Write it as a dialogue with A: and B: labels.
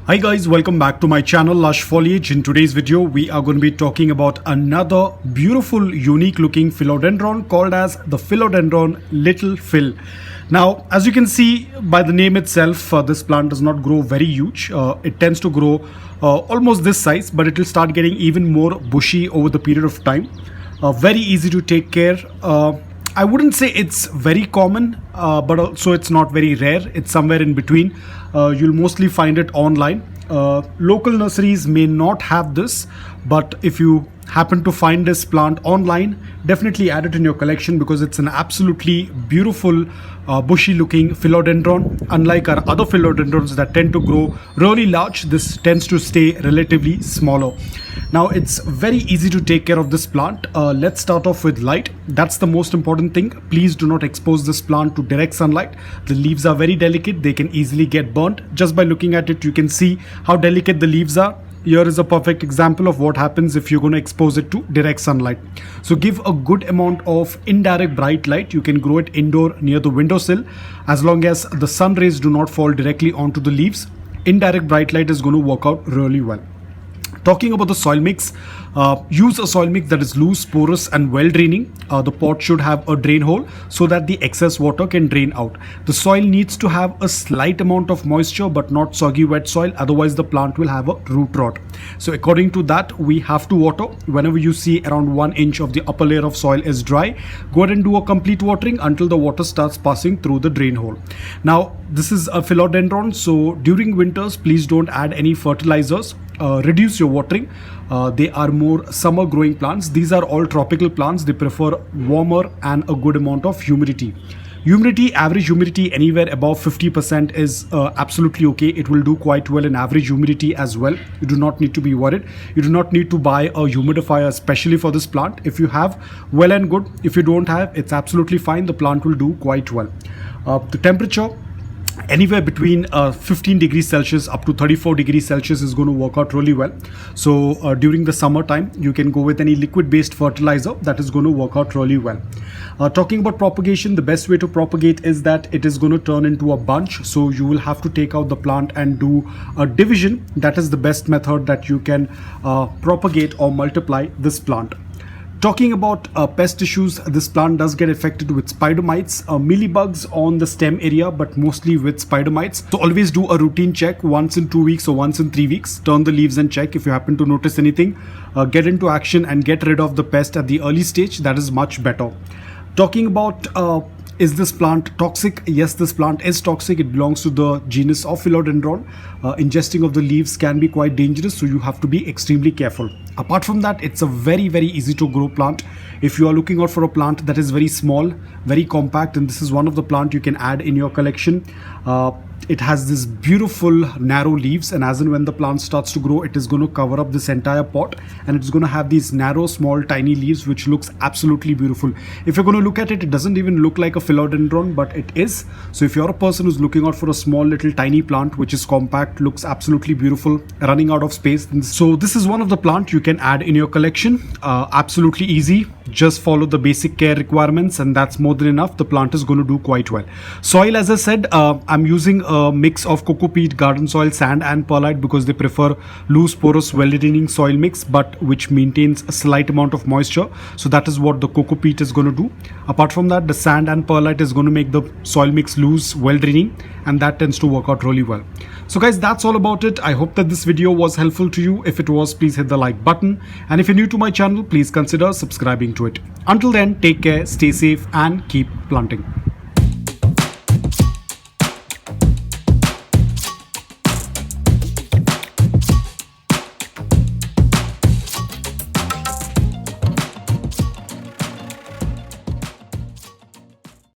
A: Hi guys, welcome back to my channel Lush Foliage. In today's video we are going to be talking about another beautiful unique looking philodendron called as the Philodendron Little Phil. Now as you can see by the name itself, this plant does not grow very huge. It tends to grow almost this size, but it will start getting even more bushy over the period of time. Very easy to take care. I wouldn't say it's very common, but also it's not very rare. It's somewhere in between. You'll mostly find it online. Local nurseries may not have this, but if you happen to find this plant online, definitely add it in your collection because it's an absolutely beautiful bushy looking philodendron. Unlike our other philodendrons that tend to grow really large, this tends to stay relatively smaller. Now it's very easy to take care of this plant. Let's start off with light. That's the most important thing. Please do not expose this plant to direct sunlight. The leaves are very delicate. They can easily get burnt. Just by looking at it, you can see how delicate the leaves are. Here is a perfect example of what happens if you're going to expose it to direct sunlight. So give a good amount of indirect bright light. You can grow it indoor near the windowsill. As long as the sun rays do not fall directly onto the leaves, indirect bright light is going to work out really well. Talking about the soil mix, use a soil mix that is loose, porous and well draining. The pot should have a drain hole so that the excess water can drain out. The soil needs to have a slight amount of moisture but not soggy wet soil, otherwise the plant will have a root rot. So according to that, we have to water. Whenever you see around 1 inch of the upper layer of soil is dry, go ahead and do a complete watering until the water starts passing through the drain hole. Now this is a philodendron, so during winters please don't add any fertilizers. Reduce your watering. They are more summer growing plants. These are all tropical plants. They prefer warmer and a good amount of humidity. Average humidity anywhere above 50% is absolutely okay. It will do quite well in average humidity as well. You do not need to be worried. You do not need to buy a humidifier especially for this plant. If you have, well and good. If you don't have, it's absolutely fine. The plant will do quite well. The temperature, anywhere between 15 degrees Celsius up to 34 degrees Celsius is going to work out really well. So during the summer time, you can go with any liquid based fertilizer that is going to work out really well. Talking about propagation, the best way to propagate is that it is going to turn into a bunch. So you will have to take out the plant and do a division. That is the best method that you can propagate or multiply this plant. Talking about pest issues, this plant does get affected with spider mites, mealybugs on the stem area, but mostly with spider mites. So always do a routine check once in 2 weeks or once in 3 weeks. Turn the leaves and check. If you happen to notice anything, get into action and get rid of the pest at the early stage. That is much better. Talking about is this plant toxic? Yes, this plant is toxic. It belongs to the genus of Philodendron. Ingesting of the leaves can be quite dangerous, so you have to be extremely careful. Apart from that, it's a very easy to grow plant. If you are looking out for a plant that is very small, very compact, and this is one of the plant you can add in your collection. It has this beautiful narrow leaves, and as and when the plant starts to grow, it is going to cover up this entire pot, and it's going to have these narrow small tiny leaves which looks absolutely beautiful. If you're going to look at it, it doesn't even look like a philodendron, but it is. So if you're a person who's looking out for a small little tiny plant which is compact, looks absolutely beautiful, running out of space, so this is one of the plant you can add in your collection. Absolutely easy. Just follow the basic care requirements and that's more than enough. The plant is going to do quite well. Soil, as I said, I'm using a mix of coco peat, garden soil, sand and perlite because they prefer loose, porous, well-draining soil mix, but which maintains a slight amount of moisture. So that is what the coco peat is going to do. Apart from that, the sand and perlite is going to make the soil mix loose, well-draining, and that tends to work out really well. So guys, that's all about it. I hope that this video was helpful to you. If it was, please hit the like button. And if you're new to my channel, please consider subscribing to it. Until then, take care, stay safe and keep planting.